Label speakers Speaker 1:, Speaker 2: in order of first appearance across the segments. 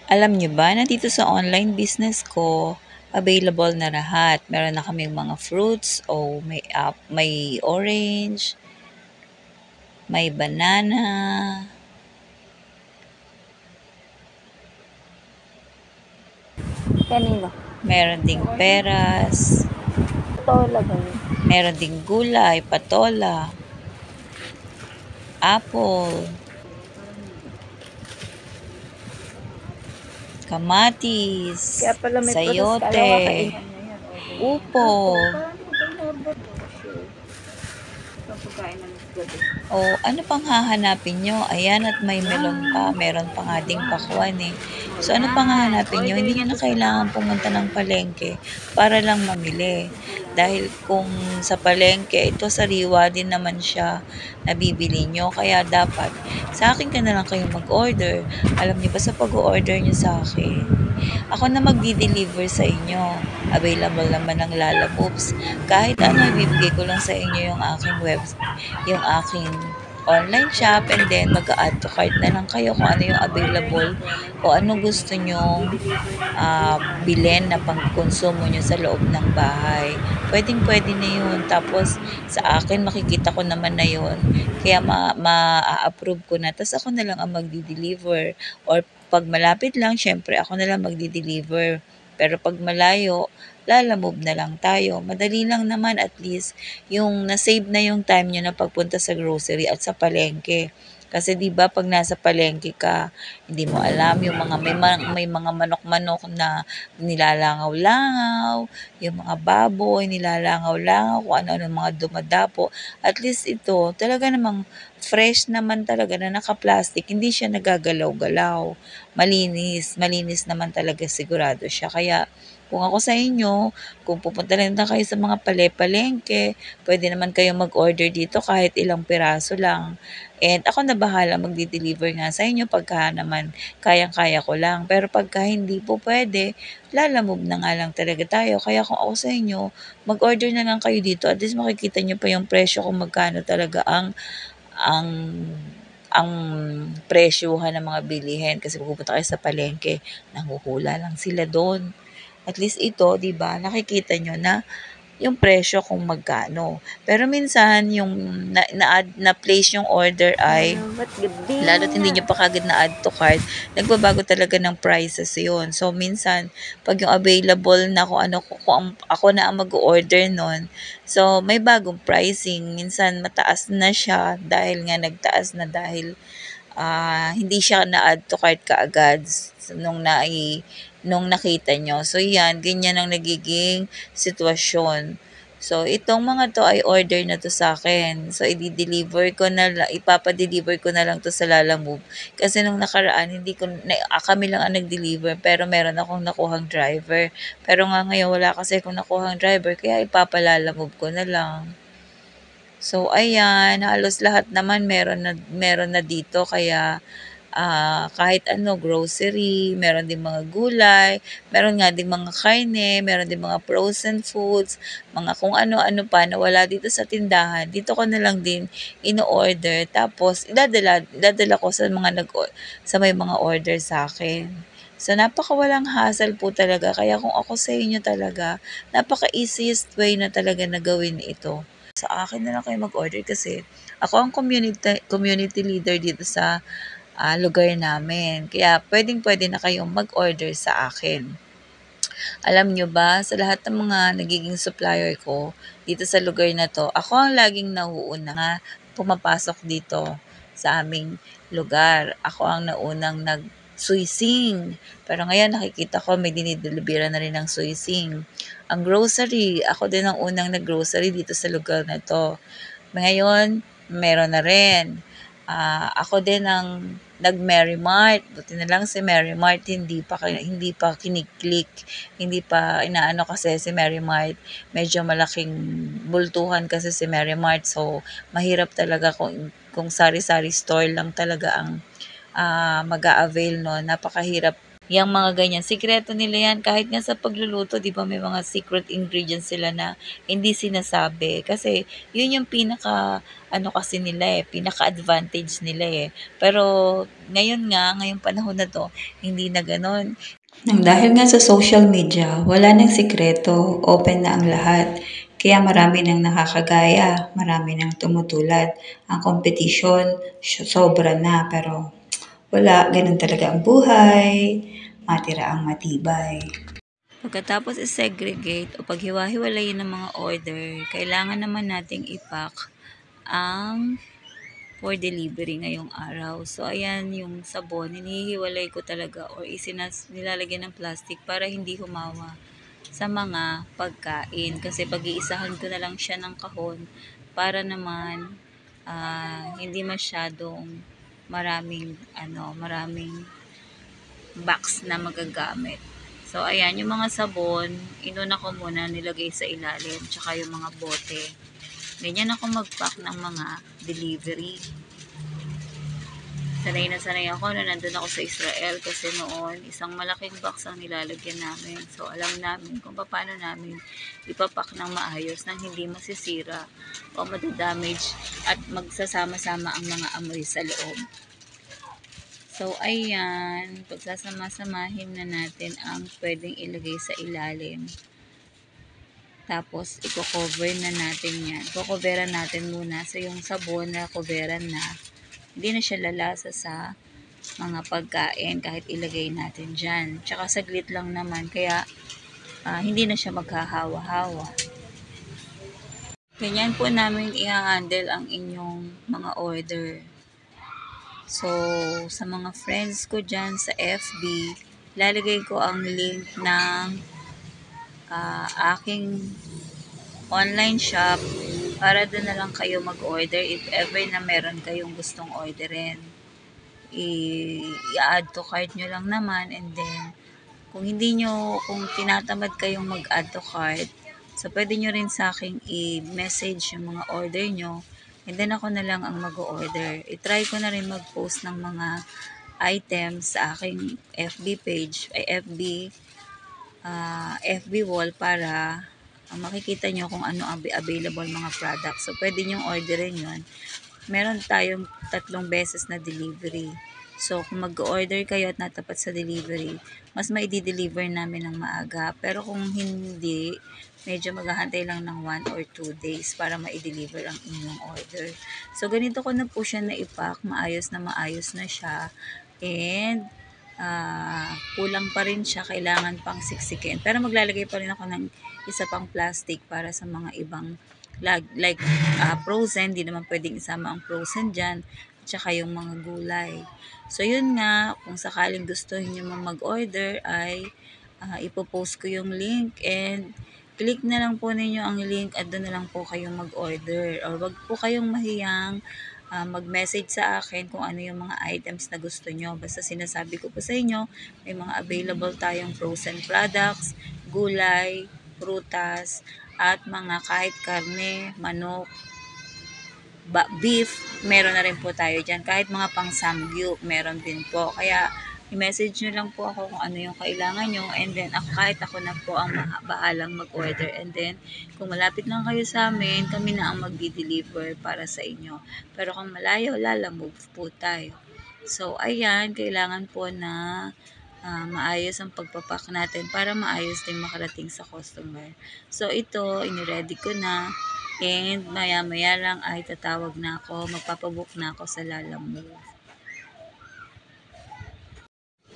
Speaker 1: Alam nyo ba na dito sa online business ko, available na lahat. Meron na kaming mga fruits o may orange, may banana,
Speaker 2: Kanino?
Speaker 1: meron ding peras,
Speaker 2: Tola ba yun?
Speaker 1: meron ding gulay, patola, apple, kamatis,
Speaker 2: Kaya pala may prutas. Kala ko
Speaker 1: sayote,
Speaker 2: kakainin.
Speaker 1: upo. O ano pang hahanapin nyo? Ayan, at may melon pa. Meron pa nga ding pakwan eh. So ano pang hahanapin nyo? Hindi nyo na kailangan pumunta ng palengke para lang mamili. Dahil kung sa palengke, ito sariwa din naman siya nabibili nyo. Kaya dapat sa akin ka na lang kayo mag-order. Alam niyo ba sa pag-order nyo sa akin, ako na magdi-deliver sa inyo. Available naman ng Lala Moves. Kahit ano, ibibigay ko lang sa inyo yung aking online shop, and then mag-add to cart na lang kayo kung ano yung available o ano gusto nyong bilhin na pang-konsumo nyo sa loob ng bahay. Pwedeng-pwede na yun. Tapos sa akin, makikita ko naman na yun. Kaya ma-approve ko na. Tapos ako na lang ang magdi-deliver. Or pag malapit lang, syempre ako na lang magdi-deliver. Pero pag malayo, lalamove na lang tayo. Madali lang naman, at least yung na-save na yung time nyo na pagpunta sa grocery at sa palengke. Kasi 'di ba pag nasa palengke ka, hindi mo alam yung mga may mga manok-manok na nilalangaw-langaw, yung mga baboy nilalangaw-langaw, kung ano-ano mga dumadapo. At least ito, talaga namang fresh naman talaga na naka-plastic, hindi siya nagagalaw-galaw. Malinis naman talaga, sigurado siya. Kaya kung ako sa inyo, kung pupunta lang kayo sa mga palengke, pwede naman kayong mag-order dito kahit ilang piraso lang. And ako na bahala magde-deliver nga sa inyo pagka naman kayang-kaya ko lang. Pero pagka hindi po pwede, lalamove na nga lang talaga tayo. Kaya kung ako sa inyo, mag-order na lang kayo dito. At least makikita nyo pa yung presyo kung magkano talaga ang ang presyuhan ng mga bilihin. Kasi pupunta kayo sa palengke, nanghuhula lang sila doon. At least ito, 'di ba, nakikita nyo na yung presyo kung magkano. Pero minsan yung na-place yung order ay lalo't hindi nyo pa kagad na-add to cart, nagbabago talaga ng prices yun. So, minsan, pag yung available na kung ano, kung ako na ang mag-order nun, so, may bagong pricing. Minsan, mataas na siya dahil nga nagtaas na dahil hindi siya na-add to cart kaagad nung nakita nyo. So, yan, ganyan ang nagiging sitwasyon. So, itong mga to ay order na to sa akin. So, ipapa-deliver ko na lang to sa Lalamove. Kasi nung nakaraan, kami lang ang nag-deliver, pero meron akong nakuhang driver. Pero nga ngayon, wala kasi akong nakuhang driver, kaya ipapalalamove ko na lang. So, ayan, halos lahat naman meron na dito, kaya kahit ano, grocery, meron din mga gulay, meron nga din mga karne, meron din mga frozen foods, mga kung ano-ano pa na wala dito sa tindahan. Dito ko na lang din ino-order, tapos idadala ko sa may mga order sa akin. So, napakawalang hassle po talaga. Kaya kung ako sa inyo talaga, napaka-easiest way na talaga na gawin ito. Sa akin na lang kayo mag-order kasi ako ang community leader dito sa lugar namin. Kaya pwedeng-pwede na kayong mag-order sa akin. Alam nyo ba, sa lahat ng mga nagiging supplier ko dito sa lugar na to, ako ang laging nauuna nga pumapasok dito sa aming lugar. Ako ang naunang nag-suising. Pero ngayon nakikita ko may dinidelibera na rin ng suising. Ang grocery, ako din ang unang nag-grocery dito sa lugar na to. Ngayon, meron na rin. Ako din ang nag-Mary Mart. Buti na lang si Mary Mart hindi pa kiniklik, hindi pa inaano kasi si Mary Mart. Medyo malaking bultuhan kasi si Mary Mart. So, mahirap talaga kung sari-sari store lang talaga ang mag-a-avail no. Napakahirap Yang mga ganyan, sikreto nila yan. Kahit nga sa pagluluto, di ba may mga secret ingredients sila na hindi sinasabi. Kasi yun yung ano kasi nila pinaka-advantage nila Pero ngayon nga, ngayong panahon na to, hindi na ganon. Nang dahil nga sa social media, wala nang sikreto, open na ang lahat. Kaya marami nang nakakagaya, marami nang tumutulad. Ang competition, sobra na, pero wala, ganun talaga ang buhay. Matira ang matibay. Pagkatapos i-segregate o paghiwa-hiwalayin ng mga order, kailangan naman nating ipack ang for delivery ngayong araw. So, ayan yung sabon, hinihiwalay ko talaga or nilalagyan ng plastic para hindi humawa sa mga pagkain. Kasi pag-iisahan ko na lang siya ng kahon para naman hindi masyadong maraming box na magagamit. So, ayan, yung mga sabon, inuna ko muna nilagay sa ilalim, tsaka yung mga bote. Ganyan ako mag-pack ng mga delivery. Sanay na sanay ako na nandun ako sa Israel kasi noon, isang malaking box ang nilalagyan namin. So, alam namin kung paano namin ipapak ng maayos nang hindi masisira o madadamage at magsasama-sama ang mga amoy sa loob. So, ayan, pagsasama-samahin na natin ang pwedeng ilagay sa ilalim. Tapos, i-cover na natin yan. Coveran natin muna. So, yung sabon na coveran na, hindi na siya lalasa sa mga pagkain kahit ilagay natin dyan. Tsaka saglit lang naman, kaya hindi na siya maghahawa-hawa. Ganyan po namin i-handle ang inyong mga order. So, sa mga friends ko dyan sa FB, lalagay ko ang link ng aking online shop para doon na lang kayo mag-order if ever na meron kayong gustong orderin. I-add to cart nyo lang naman, and then kung tinatamad kayong mag-add to cart, so pwede nyo rin sa akin i-message yung mga order nyo, and then ako na lang ang mag-order. I-try ko na rin mag-post ng mga items sa aking FB page, FB wall para makikita nyo kung ano ang available mga products. So, pwede nyo orderin yun. Meron tayong 3 beses na delivery. So, kung mag-order kayo at natapat sa delivery, mas maidi-deliver namin ng maaga. Pero kung hindi, medyo maghahantay lang ng 1 or 2 days para ma-deliver ang inyong order. So, ganito ko na po siya na-ipack. Maayos na siya. And, kulang pa rin siya, kailangan pang siksikin. Pero maglalagay pa rin ako ng isa pang plastic para sa mga ibang like frozen, di naman pwedeng isama ang frozen dyan, at saka yung mga gulay. So yun nga, kung sakaling gusto niyo mag-order ay ipopost ko yung link, and click na lang po ninyo ang link at doon na lang po kayong mag-order, or wag po kayong mahiyang mag-message sa akin kung ano yung mga items na gusto nyo. Basta sinasabi ko po sa inyo, may mga available tayong frozen products, gulay, prutas, at mga kahit karne, manok, beef, meron na rin po tayo dyan. Kahit mga pang samgyup, meron din po. Kaya, i-message nyo lang po ako kung ano yung kailangan nyo, and then kahit ako na po ang bahalang mag-order, and then kung malapit lang kayo sa amin, kami na ang mag-deliver para sa inyo. Pero kung malayo, lalamove po tayo. So, ayan, kailangan po na maayos ang pagpapak natin para maayos din makarating sa customer. So, ito, iniready ko na, and maya-maya lang ay tatawag na ako, magpapabook na ako sa Lalamove.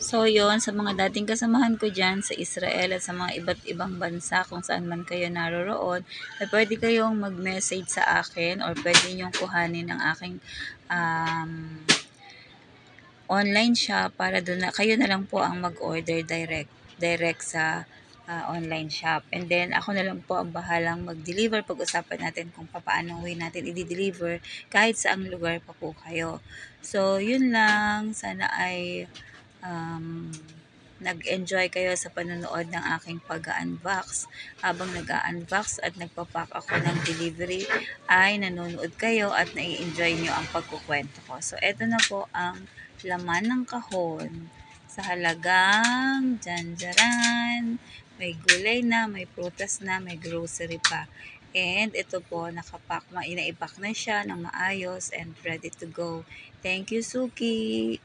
Speaker 1: So, yon sa mga dating kasamahan ko dyan sa Israel at sa mga iba't ibang bansa kung saan man kayo naroroon, ay pwede kayong mag-message sa akin, or pwede nyong kuhanin ang aking online shop para doon na kayo na lang po ang mag-order direct sa online shop. And then, ako na lang po ang bahalang mag-deliver. Pag-usapan natin kung paano way natin i-deliver kahit saang lugar pa po kayo. So, yun lang. Sana ay nag-enjoy kayo sa panonood ng aking pag-unbox. Habang nag-unbox at nagpapak ako ng delivery, ay nanonood kayo at nai-enjoy nyo ang pagkukwento ko. So, eto na po ang laman ng kahon sa halagang janjaran. May gulay na, may prutas na, may grocery pa. And ito po, naipack na siya ng maayos and ready to go. Thank you, Suki!